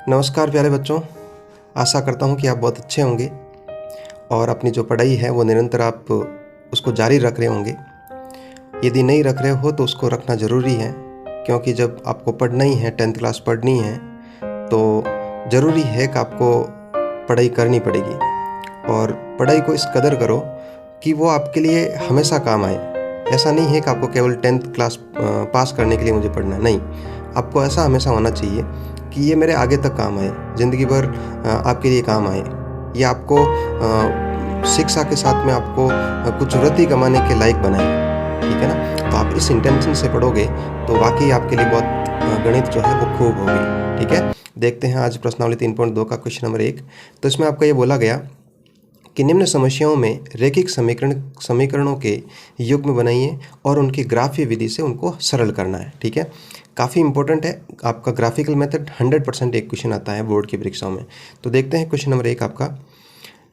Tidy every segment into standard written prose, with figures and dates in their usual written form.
नमस्कार प्यारे बच्चों, आशा करता हूँ कि आप बहुत अच्छे होंगे और अपनी जो पढ़ाई है वो निरंतर आप उसको जारी रख रहे होंगे। यदि नहीं रख रहे हो तो उसको रखना ज़रूरी है, क्योंकि जब आपको पढ़ना ही है, 10th क्लास पढ़नी है, तो ज़रूरी है कि आपको पढ़ाई करनी पड़ेगी। और पढ़ाई को इस कदर करो कि वो आपके लिए हमेशा काम आए। ऐसा नहीं है कि आपको केवल 10th क्लास पास करने के लिए मुझे पढ़ना है, नहीं, आपको ऐसा हमेशा होना चाहिए कि ये मेरे आगे तक काम आए, ज़िंदगी भर आपके लिए काम आए। ये आपको शिक्षा के साथ में आपको कुछ वृत्ति कमाने के लायक बनाए, ठीक है ना। तो आप इस इंटेंशन से पढ़ोगे तो वाकई आपके लिए बहुत गणित जो है वो खूब होगी, ठीक है। देखते हैं आज प्रश्नावली 3.2 का क्वेश्चन नंबर 1। तो इसमें आपका ये बोला गया कि निम्न समस्याओं में रेखिक समीकरणों के युग्म बनाइए और उनकी ग्राफीय विधि से उनको सरल करना है, ठीक है। काफ़ी इंपॉर्टेंट है आपका ग्राफिकल मेथड, 100% एक क्वेश्चन आता है बोर्ड की परीक्षाओं में। तो देखते हैं क्वेश्चन नंबर 1 आपका।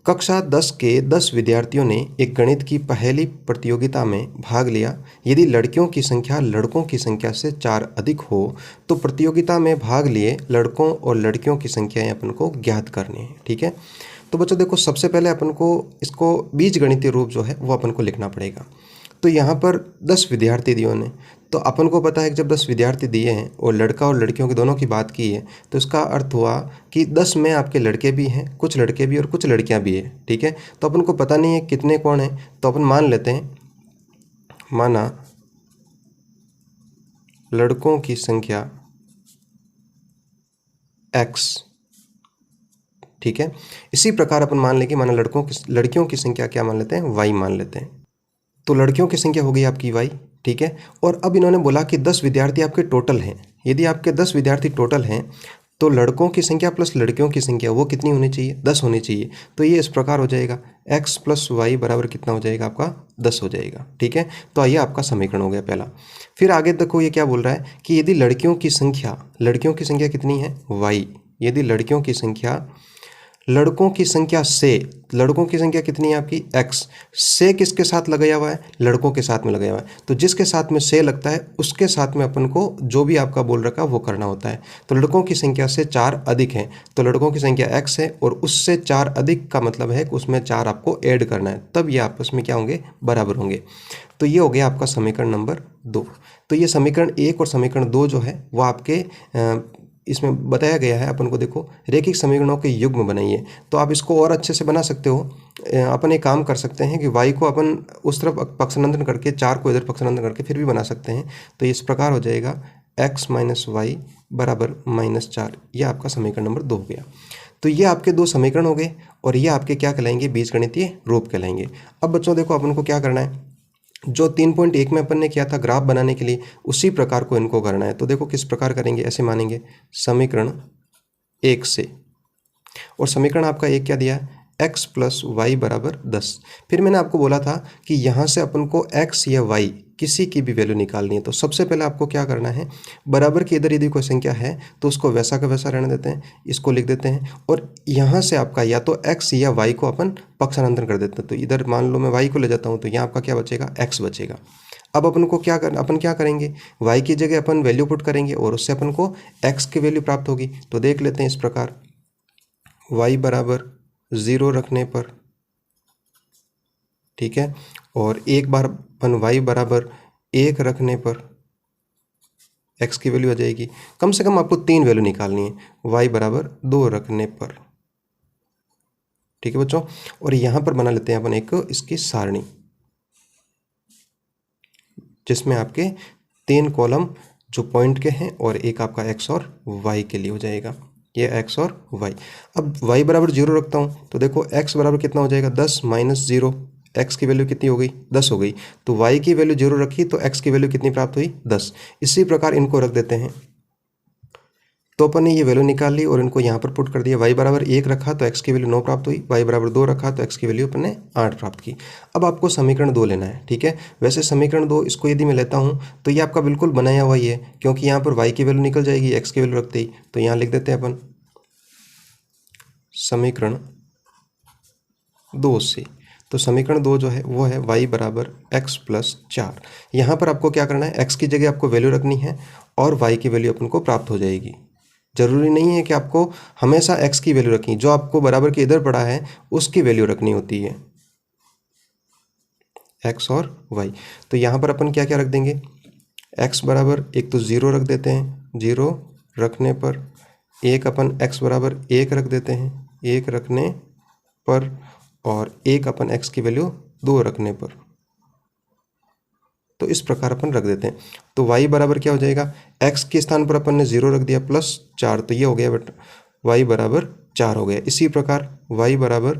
कक्षा 10 के 10 विद्यार्थियों ने एक गणित की पहेली प्रतियोगिता में भाग लिया। यदि लड़कियों की संख्या लड़कों की संख्या से 4 अधिक हो तो प्रतियोगिता में भाग लिए लड़कों और लड़कियों की संख्याएं अपन को ज्ञात करनी है, ठीक है। तो बच्चों देखो, सबसे पहले अपन को इसको बीजगणितीय रूप जो है वो अपन को लिखना पड़ेगा। तो यहाँ पर 10 विद्यार्थी दिए ने, तो अपन को पता है कि जब 10 विद्यार्थी दिए हैं और लड़का और लड़कियों के दोनों की बात की है, तो इसका अर्थ हुआ कि 10 में आपके लड़के भी हैं, कुछ लड़के भी और कुछ लड़कियां भी हैं, ठीक है। तो अपन को पता नहीं है कितने कौन है, तो अपन मान लेते हैं, माना लड़कों की संख्या x, ठीक है। इसी प्रकार अपन मान लें कि माना लड़कियों की संख्या क्या मान लेते हैं, y मान लेते हैं। तो लड़कियों की संख्या हो गई आपकी y, ठीक है। और अब इन्होंने बोला कि 10 विद्यार्थी आपके टोटल हैं। यदि आपके 10 विद्यार्थी टोटल हैं तो लड़कों की संख्या प्लस लड़कियों की संख्या वो कितनी होनी चाहिए, 10 होनी चाहिए। तो ये इस प्रकार हो जाएगा, x प्लस वाई बराबर कितना हो जाएगा आपका, 10 हो जाएगा, ठीक है। तो आइए आपका समीकरण हो गया पहला। फिर आगे देखो ये क्या बोल रहा है कि यदि लड़कियों की संख्या कितनी है, y। यदि लड़कों की संख्या से, लड़कों की संख्या कितनी है आपकी, x, से किसके साथ लगाया हुआ है, लड़कों के साथ में लगाया हुआ है। तो जिसके साथ में से लगता है उसके साथ में अपन को जो भी आपका बोल रखा वो करना होता है। तो लड़कों की संख्या से 4 अधिक है, तो लड़कों की संख्या x है और उससे 4 अधिक का मतलब है कि उसमें 4 आपको ऐड करना है, तब ये आपस में क्या होंगे, बराबर होंगे। तो ये हो गया आपका समीकरण नंबर 2। तो ये समीकरण 1 और समीकरण 2 जो है वो आपके इसमें बताया गया है। अपन को देखो, रेखिक समीकरणों के युग्म बनाइए। तो आप इसको और अच्छे से बना सकते हो। अपन एक काम कर सकते हैं कि y को अपन उस तरफ पक्षानंदन करके, 4 को इधर पक्षानंदन करके फिर भी बना सकते हैं। तो इस प्रकार हो जाएगा x माइनस वाई बराबर -4। यह आपका समीकरण नंबर 2 हो गया। तो ये आपके 2 समीकरण हो गए और ये आपके क्या कहलाएंगे, बीजगणितीय रूप कहलाएंगे। अब बच्चों देखो, अपन को क्या करना है, जो 3.1 में अपन ने किया था ग्राफ बनाने के लिए, उसी प्रकार को इनको करना है। तो देखो किस प्रकार करेंगे, ऐसे मानेंगे समीकरण 1 से, और समीकरण आपका 1 क्या दिया है, x प्लस वाई बराबर 10। फिर मैंने आपको बोला था कि यहाँ से अपन को x या y किसी की भी वैल्यू निकालनी है। तो सबसे पहले आपको क्या करना है, बराबर की इधर यदि कोई संख्या है तो उसको वैसा का वैसा रहने देते हैं, इसको लिख देते हैं, और यहाँ से आपका या तो x या y को अपन पक्षानंतरण कर देते हैं। तो इधर मान लो मैं y को ले जाता हूँ, तो यहाँ आपका क्या बचेगा, x बचेगा। अब अपन को अपन क्या करेंगे, y की जगह अपन वैल्यू पुट करेंगे और उससे अपन को x की वैल्यू प्राप्त होगी। तो देख लेते हैं इस प्रकार, y बराबर 0 रखने पर, ठीक है, और एक बार अपन y बराबर 1 रखने पर x की वैल्यू आ जाएगी। कम से कम आपको 3 वैल्यू निकालनी है, y बराबर 2 रखने पर, ठीक है बच्चों। और यहाँ पर बना लेते हैं अपन एक इसकी सारणी, जिसमें आपके 3 कॉलम जो पॉइंट के हैं और एक आपका x और y के लिए हो जाएगा, ये x और y। अब y बराबर 0 रखता हूँ, तो देखो x बराबर कितना हो जाएगा, 10 माइनस 0, x की वैल्यू कितनी हो गई, 10 हो गई। तो y की वैल्यू 0 रखी तो x की वैल्यू कितनी प्राप्त हुई, 10। इसी प्रकार इनको रख देते हैं। तो अपन ने ये वैल्यू निकाल ली और इनको यहाँ पर पुट कर दिया। y बराबर 1 रखा तो x की वैल्यू 9 प्राप्त हुई, y बराबर 2 रखा तो x की वैल्यू अपन ने 8 प्राप्त की। अब आपको समीकरण 2 लेना है, ठीक है। वैसे समीकरण 2 इसको यदि मैं लेता हूँ तो ये आपका बिल्कुल बनाया हुआ ही है, क्योंकि यहाँ पर y की वैल्यू निकल जाएगी x की वैल्यू रखते ही। तो यहाँ लिख देते हैं अपन समीकरण 2 से। तो समीकरण 2 जो है वो है y बराबर x प्लस 4। यहाँ पर आपको क्या करना है, x की जगह आपको वैल्यू रखनी है और y की वैल्यू अपन को प्राप्त हो जाएगी। ज़रूरी नहीं है कि आपको हमेशा x की वैल्यू रखनी, जो आपको बराबर के इधर पड़ा है उसकी वैल्यू रखनी होती है, x और y। तो यहाँ पर अपन क्या क्या रख देंगे, x बराबर एक तो 0 रख देते हैं, 0 रखने पर एक अपन x बराबर 1 रख देते हैं, 1 रखने पर, और एक अपन x की वैल्यू 2 रखने पर। तो इस प्रकार अपन रख देते हैं। तो y बराबर क्या हो जाएगा, x के स्थान पर अपन ने 0 रख दिया +4, तो ये हो गया बट y बराबर 4 हो गया। इसी प्रकार y बराबर,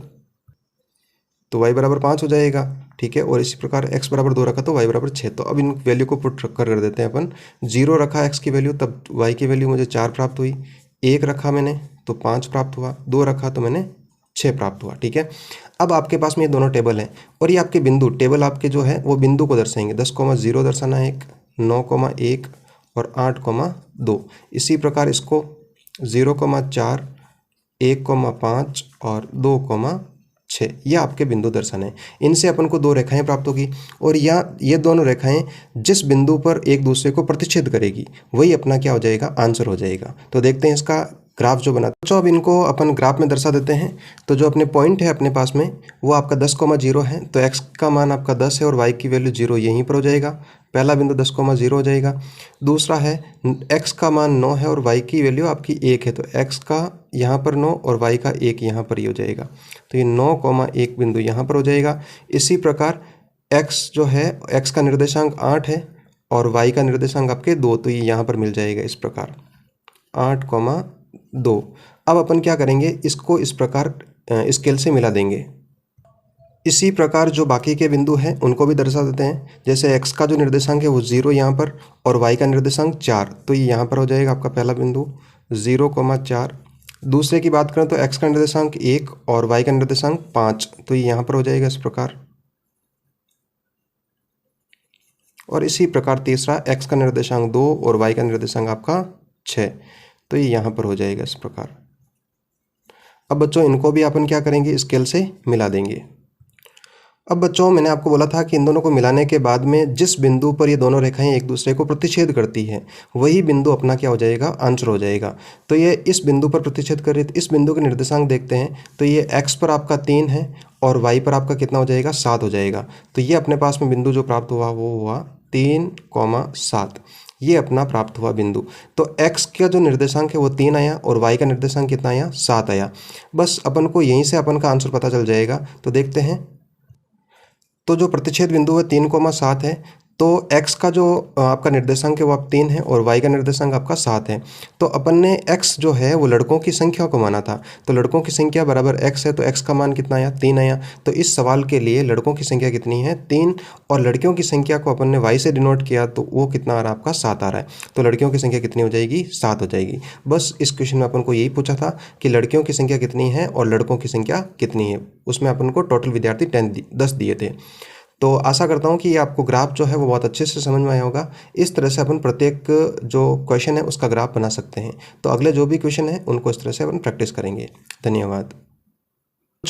तो y बराबर 5 हो जाएगा, ठीक है। और इसी प्रकार x बराबर 2 रखा तो y बराबर 6। तो अब इन वैल्यू को पुट कर देते हैं अपन। 0 रखा x की वैल्यू, तब y की वैल्यू मुझे 4 प्राप्त हुई। 1 रखा मैंने तो 5 प्राप्त हुआ, 2 रखा तो मैंने 6 प्राप्त हुआ, ठीक है। अब आपके पास में ये दोनों टेबल हैं और ये आपके बिंदु टेबल आपके जो है वो बिंदु को दर्शाएंगे। 10,0 दर्शाना है एक, 9,1 और 8,2। इसी प्रकार इसको 0,4, 1,5 और 2,6 ये आपके बिंदु दर्शाने हैं। इनसे अपन को 2 रेखाएं प्राप्त होगी और ये दोनों रेखाएं जिस बिंदु पर एक दूसरे को प्रतिच्छेद करेगी वही अपना क्या हो जाएगा, आंसर हो जाएगा। तो देखते हैं इसका ग्राफ जो बना। तो अब इनको अपन ग्राफ में दर्शा देते हैं। तो जो अपने पॉइंट है अपने पास में वो आपका 10,0 है, तो x का मान आपका 10 है और y की वैल्यू 0 यहीं पर हो जाएगा। पहला बिंदु 10,0 हो जाएगा। दूसरा है x का मान 9 है और y की वैल्यू आपकी 1 है, तो x का यहाँ पर 9 और y का 1 यहाँ पर ही हो जाएगा। तो ये 9,1 बिंदु यहाँ पर हो जाएगा। इसी प्रकार x जो है, x का निर्देशांक 8 है और y का निर्देशांक आपके 2, तो ये यहाँ पर मिल जाएगा इस प्रकार 8,2। अब अपन क्या करेंगे, इसको इस प्रकार स्केल से मिला देंगे। इसी प्रकार जो बाकी के बिंदु हैं उनको भी दर्शा देते हैं। जैसे x का जो निर्देशांक है वो 0 यहाँ पर और y का निर्देशांक 4, तो ये यहाँ पर हो जाएगा आपका पहला बिंदु 0,4। दूसरे की बात करें तो x का निर्देशांक 1 और y का निर्देशांक 5, तो ये यहाँ पर हो जाएगा इस प्रकार। और इसी प्रकार तीसरा x का निर्देशांक 2 और y का निर्देशांक आपका 6, तो ये यहाँ पर हो जाएगा इस प्रकार। अब बच्चों इनको भी अपन क्या करेंगे, स्केल से मिला देंगे। अब बच्चों मैंने आपको बोला था कि इन दोनों को मिलाने के बाद में जिस बिंदु पर ये दोनों रेखाएं एक दूसरे को प्रतिच्छेद करती है वही बिंदु अपना क्या हो जाएगा, आंसर हो जाएगा। तो ये इस बिंदु पर प्रतिच्छेद कर रही है, तो इस बिंदु के निर्देशांक देखते हैं। तो ये x पर आपका 3 है और y पर आपका कितना हो जाएगा, 7 हो जाएगा। तो ये अपने पास में बिंदु जो प्राप्त हुआ वो हुआ 3,7, ये अपना प्राप्त हुआ बिंदु। तो x का जो निर्देशांक है वो 3 आया और y का निर्देशांक कितना आया, 7 आया। बस अपन को यहीं से अपन का आंसर पता चल जाएगा। तो देखते हैं, तो जो प्रतिच्छेद बिंदु है 3,7 है, तो x का जो आपका निर्देशांक है वो आप 3 है और y का निर्देशांक आपका 7 है। तो अपन ने x जो है वो लड़कों की संख्या को माना था, तो लड़कों की संख्या बराबर x है, तो x का मान कितना आया, 3 आया। तो इस सवाल के लिए लड़कों की संख्या कितनी है, 3, और लड़कियों की संख्या को अपन ने y से डिनोट किया तो वो कितना आ रहा है आपका, 7 आ रहा है। तो लड़कियों की संख्या कितनी हो जाएगी, 7 हो जाएगी। बस इस क्वेश्चन में अपन को यही पूछा था कि लड़कियों की संख्या कितनी है और लड़कों की संख्या कितनी है। उसमें अपन को टोटल विद्यार्थी 10 दिए थे। तो आशा करता हूँ कि ये आपको ग्राफ जो है वो बहुत अच्छे से समझ में आया होगा। इस तरह से अपन प्रत्येक जो क्वेश्चन है उसका ग्राफ बना सकते हैं। तो अगले जो भी क्वेश्चन है उनको इस तरह से अपन प्रैक्टिस करेंगे। धन्यवाद।